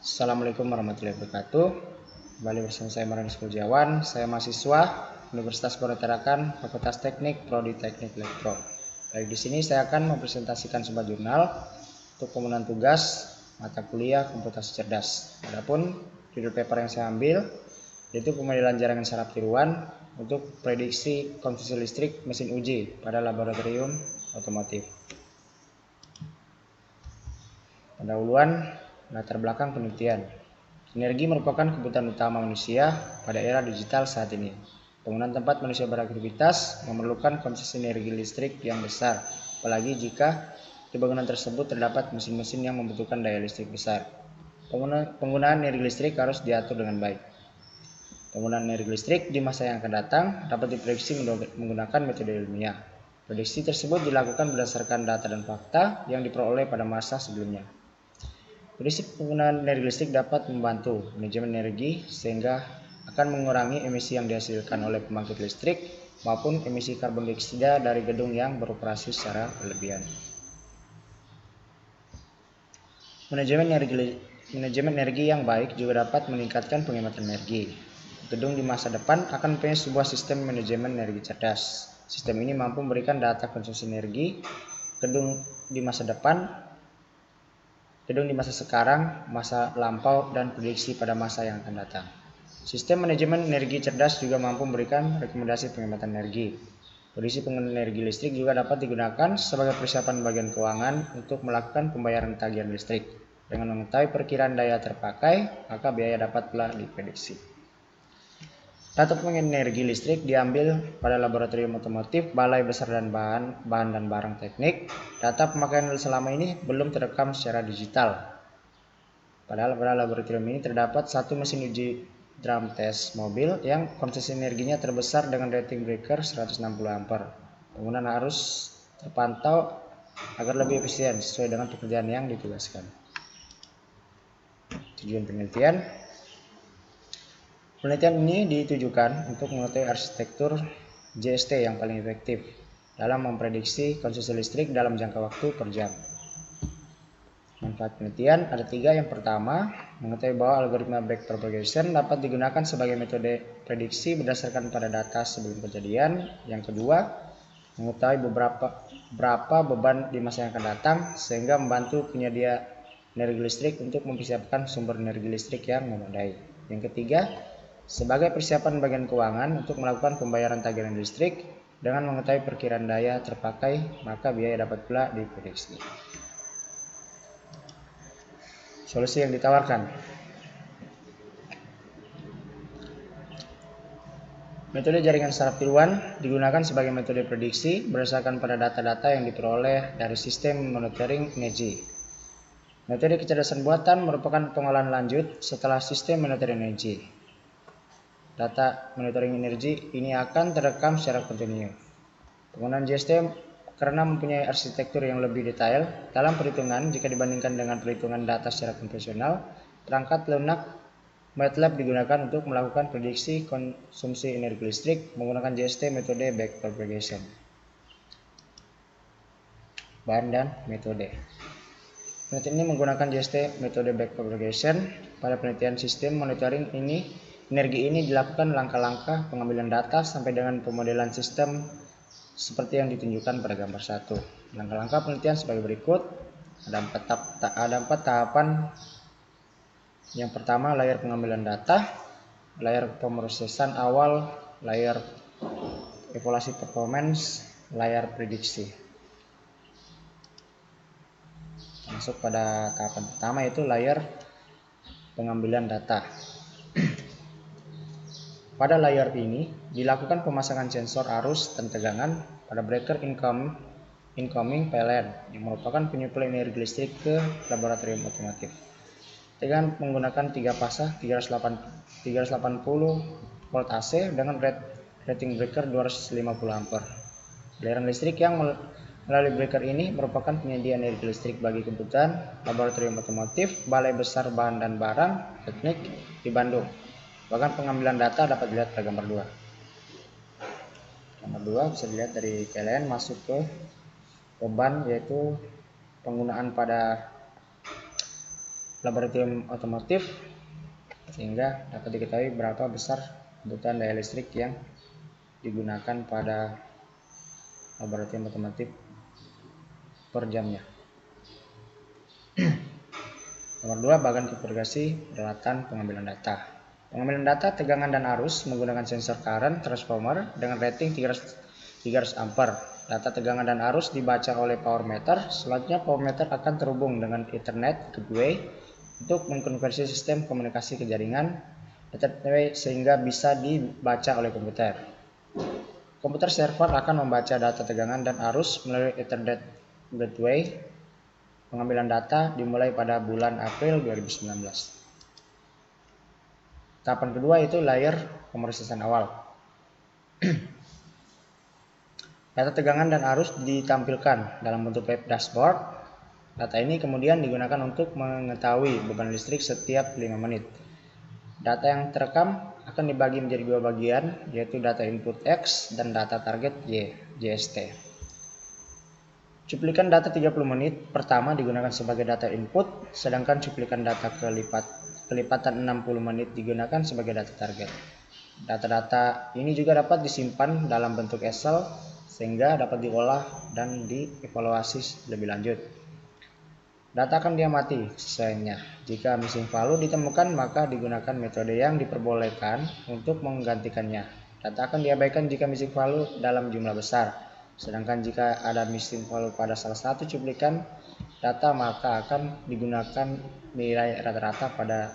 Assalamualaikum warahmatullahi wabarakatuh. Kembali bersama saya Marianus Kurniawan. Saya mahasiswa Universitas Bogor Tarakan, Fakultas Teknik, Prodi Teknik Elektro. Baik, di sini saya akan mempresentasikan sebuah jurnal untuk penggunaan tugas mata kuliah komputasi cerdas. Adapun judul paper yang saya ambil yaitu pemodelan jaringan saraf tiruan untuk prediksi konsumsi listrik mesin uji pada laboratorium otomotif. Pendahuluan latar belakang penelitian. Energi merupakan kebutuhan utama manusia pada era digital saat ini. Penggunaan tempat manusia beraktivitas memerlukan konsumsi energi listrik yang besar, apalagi jika di bangunan tersebut terdapat mesin-mesin yang membutuhkan daya listrik besar. Penggunaan energi listrik harus diatur dengan baik. Penggunaan energi listrik di masa yang akan datang dapat diprediksi menggunakan metode ilmiah. Prediksi tersebut dilakukan berdasarkan data dan fakta yang diperoleh pada masa sebelumnya. Prediksi penggunaan energi listrik dapat membantu manajemen energi sehingga akan mengurangi emisi yang dihasilkan oleh pembangkit listrik maupun emisi karbon dioksida dari gedung yang beroperasi secara berlebihan. Manajemen energi yang baik juga dapat meningkatkan penghematan energi. Gedung di masa depan akan mempunyai sebuah sistem manajemen energi cerdas. Sistem ini mampu memberikan data konsumsi energi gedung di masa depan, gedung di masa sekarang, masa lampau, dan prediksi pada masa yang akan datang. Sistem manajemen energi cerdas juga mampu memberikan rekomendasi penghematan energi. Prediksi penggunaan energi listrik juga dapat digunakan sebagai persiapan bagian keuangan untuk melakukan pembayaran tagihan listrik. Dengan mengetahui perkiraan daya terpakai, maka biaya dapatlah diprediksi. Data penggunaan energi listrik diambil pada laboratorium otomotif, balai besar dan bahan dan barang teknik. Data pemakaian selama ini belum terekam secara digital. Padahal pada laboratorium ini terdapat satu mesin uji drum test mobil yang konsumsi energinya terbesar dengan rating breaker 160 ampere. Penggunaan harus terpantau agar lebih efisien sesuai dengan pekerjaan yang ditugaskan. Tujuan penelitian. Penelitian ini ditujukan untuk mengetahui arsitektur JST yang paling efektif dalam memprediksi konsumsi listrik dalam jangka waktu per jam. Manfaat penelitian ada 3. Yang pertama, mengetahui bahwa algoritma back propagation dapat digunakan sebagai metode prediksi berdasarkan pada data sebelum kejadian. Yang kedua, mengetahui berapa beban di masa yang akan datang sehingga membantu penyedia energi listrik untuk mempersiapkan sumber energi listrik yang memadai. Yang ketiga, sebagai persiapan bagian keuangan untuk melakukan pembayaran tagihan listrik. Dengan mengetahui perkiraan daya terpakai, maka biaya dapat pula diprediksi. Solusi yang ditawarkan. Metode jaringan saraf tiruan digunakan sebagai metode prediksi berdasarkan pada data-data yang diperoleh dari sistem monitoring energi. Metode kecerdasan buatan merupakan pengolahan lanjut setelah sistem monitoring energi. Data monitoring energi ini akan terekam secara kontinu. Penggunaan JST karena mempunyai arsitektur yang lebih detail dalam perhitungan jika dibandingkan dengan perhitungan data secara konvensional. Perangkat lunak MATLAB digunakan untuk melakukan prediksi konsumsi energi listrik menggunakan JST metode backpropagation. Bahan dan metode. Penelitian ini menggunakan JST metode backpropagation. Pada penelitian sistem monitoring energi ini dilakukan langkah-langkah pengambilan data sampai dengan pemodelan sistem seperti yang ditunjukkan pada gambar 1. Langkah-langkah penelitian sebagai berikut. Ada 4 tahapan. Yang pertama, layar pengambilan data, layar pemrosesan awal, layar evaluasi performance, layar prediksi. Masuk pada tahapan pertama yaitu layar pengambilan data. Pada layar ini dilakukan pemasangan sensor arus dan tegangan pada breaker incoming PLN yang merupakan penyuplai energi listrik ke laboratorium otomotif dengan menggunakan 3 pasang 380 volt AC dengan rating breaker 250 ampere. Aliran listrik yang melalui breaker ini merupakan penyedia energi listrik bagi kebutuhan laboratorium otomotif Balai Besar Bahan dan Barang Teknik di Bandung. Bahkan pengambilan data dapat dilihat pada gambar 2. Gambar 2 bisa dilihat dari PLN masuk ke beban, yaitu penggunaan pada laboratorium otomotif, sehingga dapat diketahui berapa besar kebutuhan daya listrik yang digunakan pada laboratorium otomotif per jamnya. Nomor 2, bagan konfigurasi peralatan pengambilan data. Pengambilan data tegangan dan arus menggunakan sensor current transformer dengan rating 300 ampere. Data tegangan dan arus dibaca oleh power meter. Selanjutnya power meter akan terhubung dengan Ethernet gateway untuk mengkonversi sistem komunikasi ke jaringan Ethernet sehingga bisa dibaca oleh komputer. Komputer server akan membaca data tegangan dan arus melalui Ethernet gateway. Pengambilan data dimulai pada bulan April 2019. Tahapan kedua itu layer pemrosesan awal. Data tegangan dan arus ditampilkan dalam bentuk web dashboard. Data ini kemudian digunakan untuk mengetahui beban listrik setiap 5 menit. Data yang terekam akan dibagi menjadi 2 bagian, yaitu data input X dan data target Y, JST. Cuplikan data 30 menit pertama digunakan sebagai data input, sedangkan cuplikan data kelipatan 60 menit digunakan sebagai data target. Data-data ini juga dapat disimpan dalam bentuk Excel sehingga dapat diolah dan dievaluasi lebih lanjut. Data akan diamati sesuainya. Jika missing value ditemukan, maka digunakan metode yang diperbolehkan untuk menggantikannya. Data akan diabaikan jika missing value dalam jumlah besar. Sedangkan jika ada missing value pada salah satu cuplikan data, maka akan digunakan nilai rata-rata pada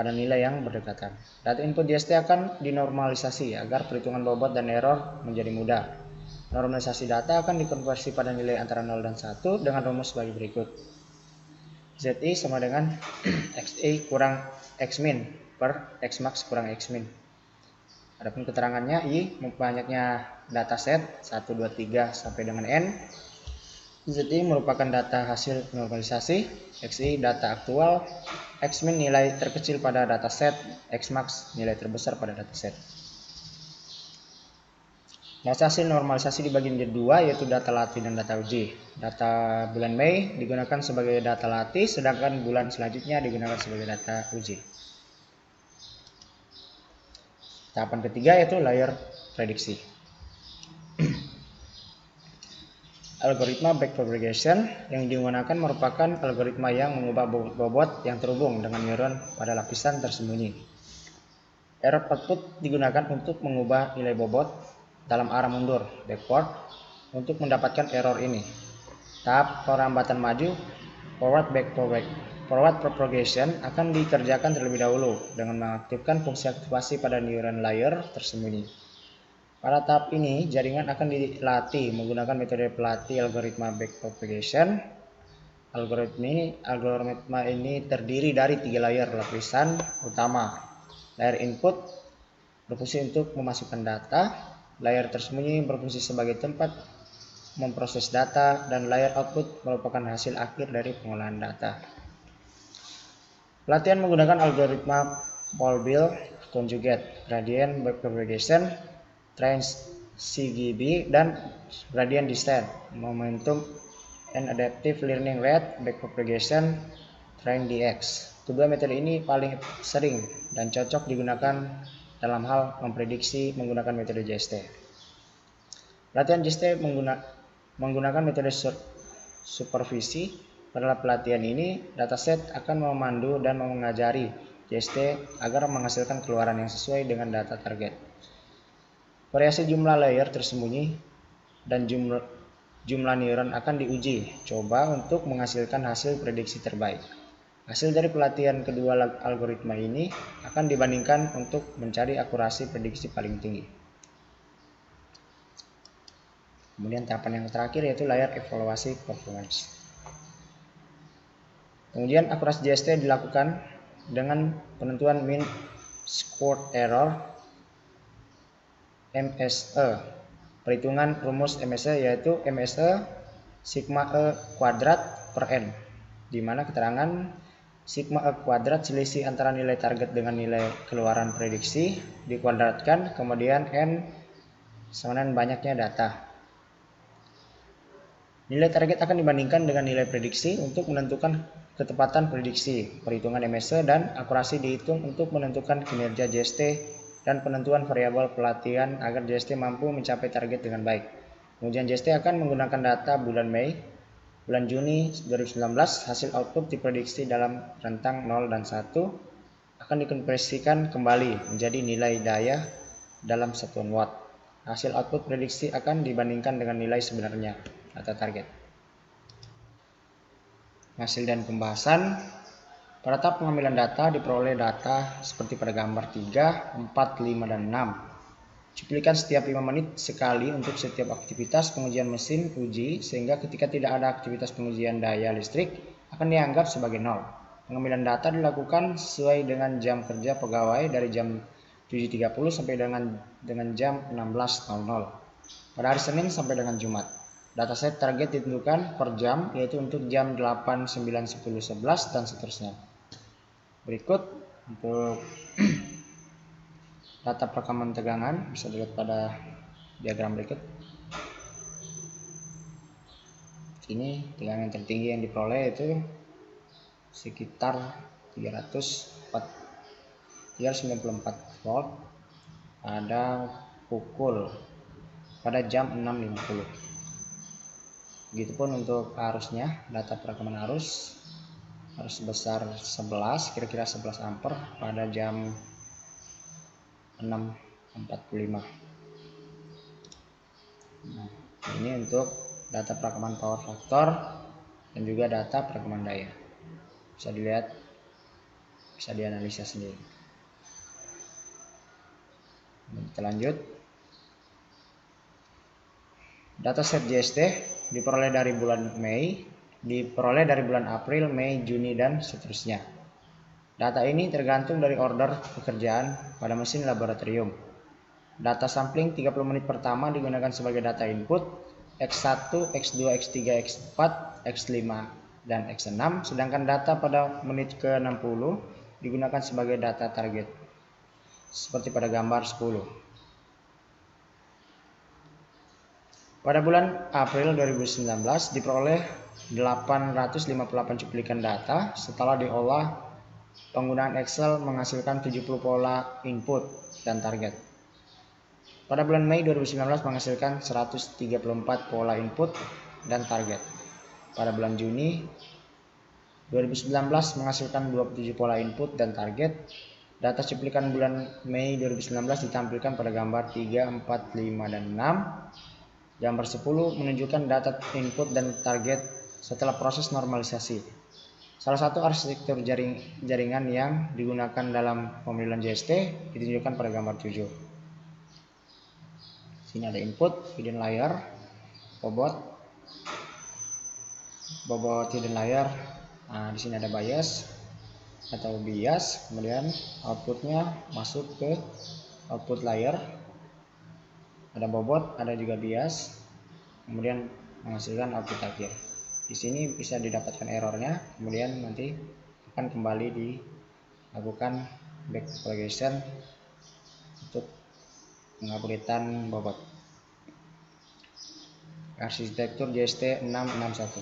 nilai yang berdekatan. Data input JST akan dinormalisasi agar perhitungan bobot dan error menjadi mudah. Normalisasi data akan dikonversi pada nilai antara 0 dan 1 dengan rumus sebagai berikut. ZI sama dengan XI kurang Xmin per Xmax kurang Xmin. Adapun keterangannya, I banyaknya dataset 1, 2, 3 sampai dengan N. ZI merupakan data hasil normalisasi, XI data aktual, Xmin nilai terkecil pada dataset, Xmax nilai terbesar pada dataset. Data hasil normalisasi dibagi menjadi 2, yaitu data latih dan data uji. Data bulan Mei digunakan sebagai data latih, sedangkan bulan selanjutnya digunakan sebagai data uji. Tahapan ketiga yaitu layer prediksi. Algoritma backpropagation yang digunakan merupakan algoritma yang mengubah bobot yang terhubung dengan neuron pada lapisan tersembunyi. Error output digunakan untuk mengubah nilai bobot dalam arah mundur backward untuk mendapatkan error ini. Tahap perlambatan maju forward propagation akan dikerjakan terlebih dahulu dengan mengaktifkan fungsi aktivasi pada neuron layer tersembunyi. Pada tahap ini, jaringan akan dilatih menggunakan metode pelatih algoritma backpropagation. Algoritma ini terdiri dari 3 layer lapisan utama. Layer input berfungsi untuk memasukkan data, layer tersembunyi berfungsi sebagai tempat memproses data, dan layer output merupakan hasil akhir dari pengolahan data. Pelatihan menggunakan algoritma Pohl-Bill conjugate, gradient backpropagation, TransCGB, dan gradient descent, momentum and adaptive learning rate backpropagation, TrainDX. Kedua metode ini paling sering dan cocok digunakan dalam hal memprediksi menggunakan metode JST. Pelatihan JST menggunakan metode supervisi. Pada pelatihan ini, dataset akan memandu dan mengajari JST agar menghasilkan keluaran yang sesuai dengan data target. Variasi jumlah layer tersembunyi dan jumlah neuron akan diuji coba untuk menghasilkan hasil prediksi terbaik. Hasil dari pelatihan kedua algoritma ini akan dibandingkan untuk mencari akurasi prediksi paling tinggi. Kemudian tahapan yang terakhir yaitu layer evaluasi performance. Kemudian akurasi JST dilakukan dengan penentuan mean squared error MSE. Perhitungan rumus MSE yaitu MSE sigma E kuadrat per N, di mana keterangan sigma E kuadrat selisih antara nilai target dengan nilai keluaran prediksi dikuadratkan, kemudian N sama dengan banyaknya data. Nilai target akan dibandingkan dengan nilai prediksi untuk menentukan ketepatan prediksi, perhitungan MSE, dan akurasi dihitung untuk menentukan kinerja JST dan penentuan variabel pelatihan agar JST mampu mencapai target dengan baik. Pengujian JST akan menggunakan data bulan Mei, bulan Juni 2019, hasil output diprediksi dalam rentang 0 dan 1 akan dikonversikan kembali menjadi nilai daya dalam satuan watt. Hasil output prediksi akan dibandingkan dengan nilai sebenarnya atau target. Hasil dan pembahasan. Pada tahap pengambilan data diperoleh data seperti pada gambar 3, 4, 5, dan 6. Cuplikan setiap 5 menit sekali untuk setiap aktivitas pengujian mesin uji, sehingga ketika tidak ada aktivitas pengujian daya listrik akan dianggap sebagai nol. Pengambilan data dilakukan sesuai dengan jam kerja pegawai dari jam 7.30 sampai dengan jam 16.00 pada hari Senin sampai dengan Jumat. Dataset target ditentukan per jam, yaitu untuk jam 8, 9, 10, 11, dan seterusnya. Berikut untuk data perekaman tegangan bisa dilihat pada diagram berikut. Ini tegangan tertinggi yang diperoleh itu sekitar 394 volt pada jam 6.50. Begitupun untuk arusnya, data perekaman arus sebesar 11, kira-kira 11 ampere pada jam 6.45. Nah, ini untuk data perekaman power factor dan juga data perekaman daya. Bisa dilihat, bisa dianalisa sendiri. Kita lanjut. Dataset JST diperoleh dari bulan Mei, diperoleh dari bulan April, Mei, Juni, dan seterusnya. Data ini tergantung dari order pekerjaan pada mesin laboratorium. Data sampling 30 menit pertama digunakan sebagai data input X1, X2, X3, X4, X5, dan X6, sedangkan data pada menit ke-60 digunakan sebagai data target, seperti pada gambar 10. Pada bulan April 2019 diperoleh 858 cuplikan data setelah diolah. Penggunaan Excel menghasilkan 70 pola input dan target. Pada bulan Mei 2019 menghasilkan 134 pola input dan target. Pada bulan Juni 2019 menghasilkan 27 pola input dan target. Data cuplikan bulan Mei 2019 ditampilkan pada gambar 3, 4, 5, dan 6. Gambar 10 menunjukkan data input dan target setelah proses normalisasi. Salah satu arsitektur jaringan yang digunakan dalam pemilihan JST ditunjukkan pada gambar 7. Sini ada input, hidden layer, bobot hidden layer. Nah, di sini ada bias, kemudian outputnya masuk ke output layer. Ada bobot, ada juga bias, kemudian menghasilkan output akhir. Di sini bisa didapatkan errornya, kemudian nanti akan kembali dilakukan backpropagation untuk pengupdatean bobot. Arsitektur JST 661.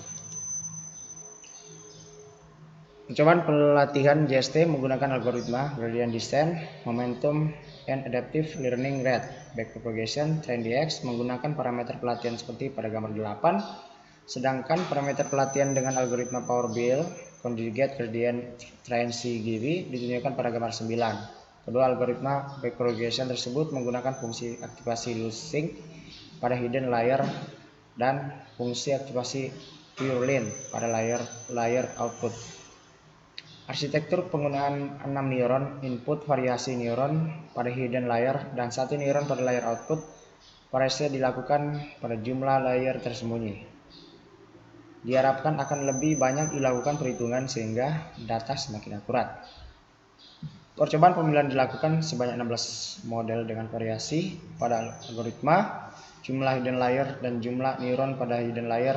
Percobaan pelatihan JST menggunakan algoritma gradient descent, momentum, and adaptive learning rate. Backpropagation TrainDX menggunakan parameter pelatihan seperti pada gambar 8. Sedangkan parameter pelatihan dengan algoritma Power BI Conjugate Gradient Train CGB ditunjukkan pada gambar 9. Kedua algoritma backpropagation tersebut menggunakan fungsi aktivasi loosing pada hidden layer dan fungsi aktivasi purlin pada layer output. Arsitektur penggunaan 6 neuron input, variasi neuron pada hidden layer, dan 1 neuron pada layer output. Variasi dilakukan pada jumlah layer tersembunyi. Diharapkan akan lebih banyak dilakukan perhitungan sehingga data semakin akurat. Percobaan pemilihan dilakukan sebanyak 16 model dengan variasi pada algoritma, jumlah hidden layer, dan jumlah neuron pada hidden layer.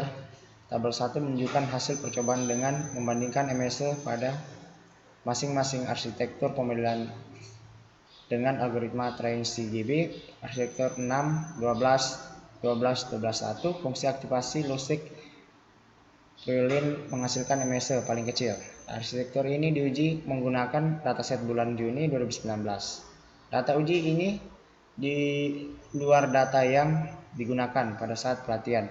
Tabel 1 menunjukkan hasil percobaan dengan membandingkan MSE pada masing-masing arsitektur pemilihan dengan algoritma Train CGB, arsitektur 6, 12, 12, 12, 1, fungsi aktivasi logic Prilin menghasilkan MSE paling kecil. Arsitektur ini diuji menggunakan dataset bulan Juni 2019. Data uji ini di luar data yang digunakan pada saat pelatihan.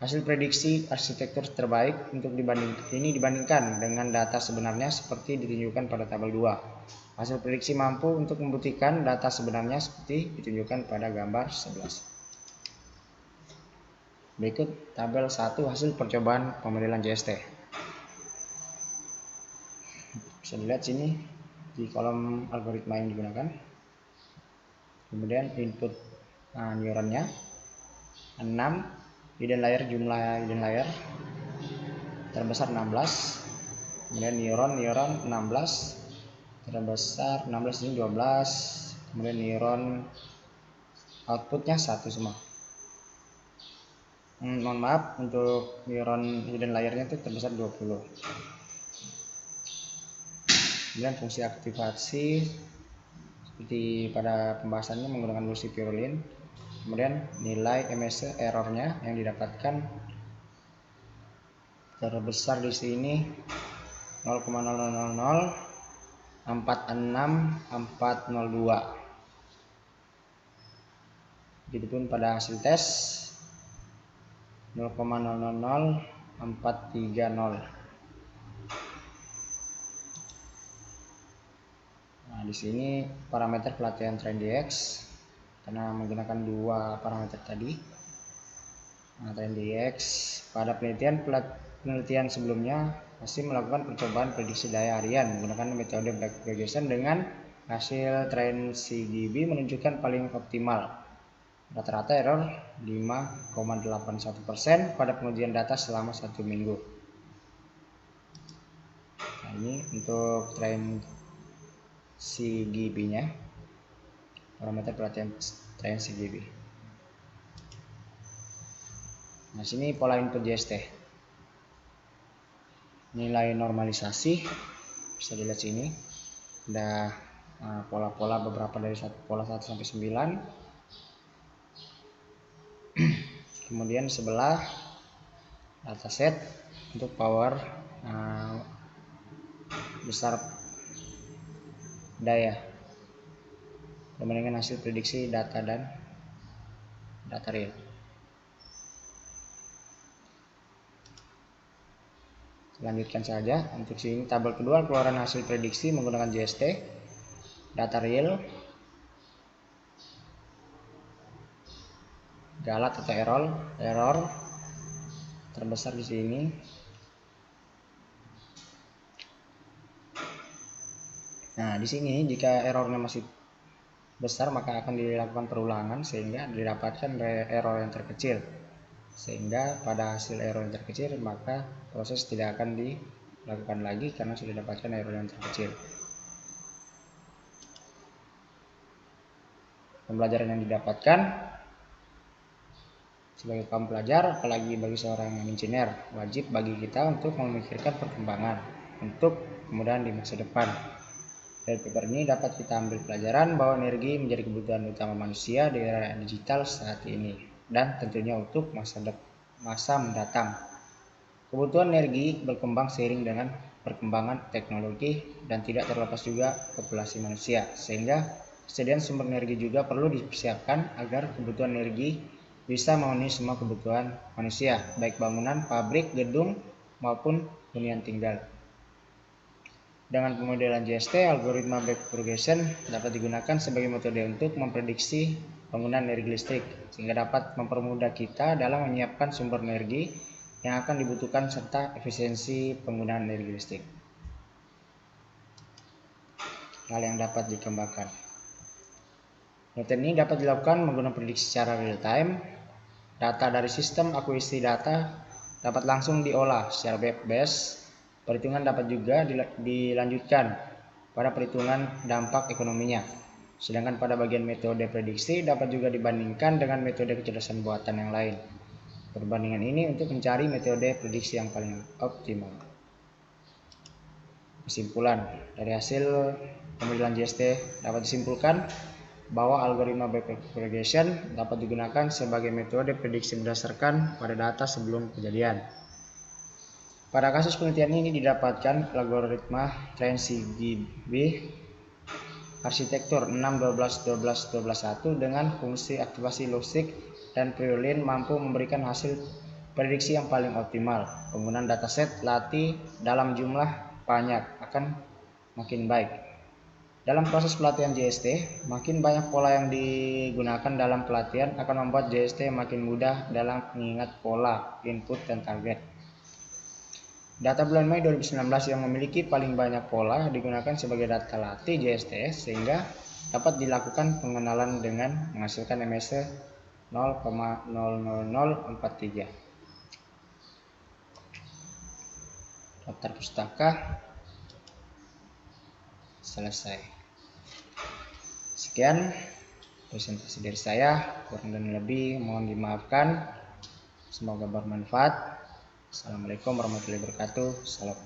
Hasil prediksi arsitektur terbaik untuk dibandingkan dengan data sebenarnya seperti ditunjukkan pada tabel 2. Hasil prediksi mampu untuk membuktikan data sebenarnya seperti ditunjukkan pada gambar 11. Berikut tabel 1 hasil percobaan pemodelan JST. Bisa dilihat sini di kolom algoritma yang digunakan. Kemudian input neuronnya 6, hidden layer, jumlah hidden layer terbesar 16. Kemudian neuron 16, terbesar 16 ini 12. Kemudian neuron outputnya 1 semua. Mohon maaf, untuk neuron hidden layernya itu terbesar 20. Kemudian fungsi aktivasi seperti pada pembahasannya menggunakan luciferin. Kemudian nilai MSE errornya yang didapatkan terbesar di sini 0,0004642. Begitupun pada hasil tes 0,000430. Nah, di sini parameter pelatihan TrainDX karena menggunakan 2 parameter tadi. Nah, TrainDX pada penelitian sebelumnya masih melakukan percobaan prediksi daya harian menggunakan metode backpropagation dengan hasil train CGB menunjukkan paling optimal. Rata-rata error 5,81% pada pengujian data selama 1 minggu. Nah, ini untuk train CGB-nya, parameter pelatihan train CGB. Nah, sini pola input JST. Nilai normalisasi bisa dilihat sini. Ada pola-pola beberapa dari pola 1 sampai 9. Kemudian sebelah dataset untuk power besar daya perbandingan hasil prediksi data dan data real. Lanjutkan saja. Untuk sini tabel kedua keluaran hasil prediksi menggunakan JST, data real, galat atau error terbesar di sini. Nah, di sini jika errornya masih besar maka akan dilakukan perulangan sehingga didapatkan error yang terkecil. Sehingga pada hasil error yang terkecil maka proses tidak akan dilakukan lagi karena sudah dapatkan error yang terkecil. Pembelajaran yang didapatkan sebagai kaum pelajar, apalagi bagi seorang engineer, wajib bagi kita untuk memikirkan perkembangan untuk kemudahan di masa depan. Dari paper ini dapat kita ambil pelajaran bahwa energi menjadi kebutuhan utama manusia di era digital saat ini dan tentunya untuk masa mendatang. Kebutuhan energi berkembang seiring dengan perkembangan teknologi dan tidak terlepas juga populasi manusia, sehingga kesediaan sumber energi juga perlu dipersiapkan agar kebutuhan energi bisa memenuhi semua kebutuhan manusia, baik bangunan, pabrik, gedung, maupun hunian tinggal. Dengan pemodelan JST, algoritma backpropagation dapat digunakan sebagai metode untuk memprediksi penggunaan energi listrik, sehingga dapat mempermudah kita dalam menyiapkan sumber energi yang akan dibutuhkan serta efisiensi penggunaan energi listrik. Hal yang dapat dikembangkan. Metode ini dapat dilakukan menggunakan prediksi secara real time. Data dari sistem akuisisi data dapat langsung diolah secara web-based. Perhitungan dapat juga dilanjutkan pada perhitungan dampak ekonominya. Sedangkan pada bagian metode prediksi dapat juga dibandingkan dengan metode kecerdasan buatan yang lain. Perbandingan ini untuk mencari metode prediksi yang paling optimal. Kesimpulan dari hasil pemodelan JST dapat disimpulkan bahwa algoritma backpropagation dapat digunakan sebagai metode prediksi berdasarkan pada data sebelum kejadian. Pada kasus penelitian ini didapatkan logaritma TransCGB arsitektur 6-12-12-12-1 dengan fungsi aktivasi Lussig dan Friulin mampu memberikan hasil prediksi yang paling optimal. Penggunaan dataset latih dalam jumlah banyak akan makin baik. Dalam proses pelatihan JST, makin banyak pola yang digunakan dalam pelatihan akan membuat JST makin mudah dalam mengingat pola, input, dan target. Data bulan Mei 2019 yang memiliki paling banyak pola digunakan sebagai data latih JST sehingga dapat dilakukan pengenalan dengan menghasilkan MSE 0,00043. Daftar pustaka selesai. Sekian presentasi dari saya, kurang dan lebih mohon dimaafkan. Semoga bermanfaat. Assalamualaikum warahmatullahi wabarakatuh. Salam.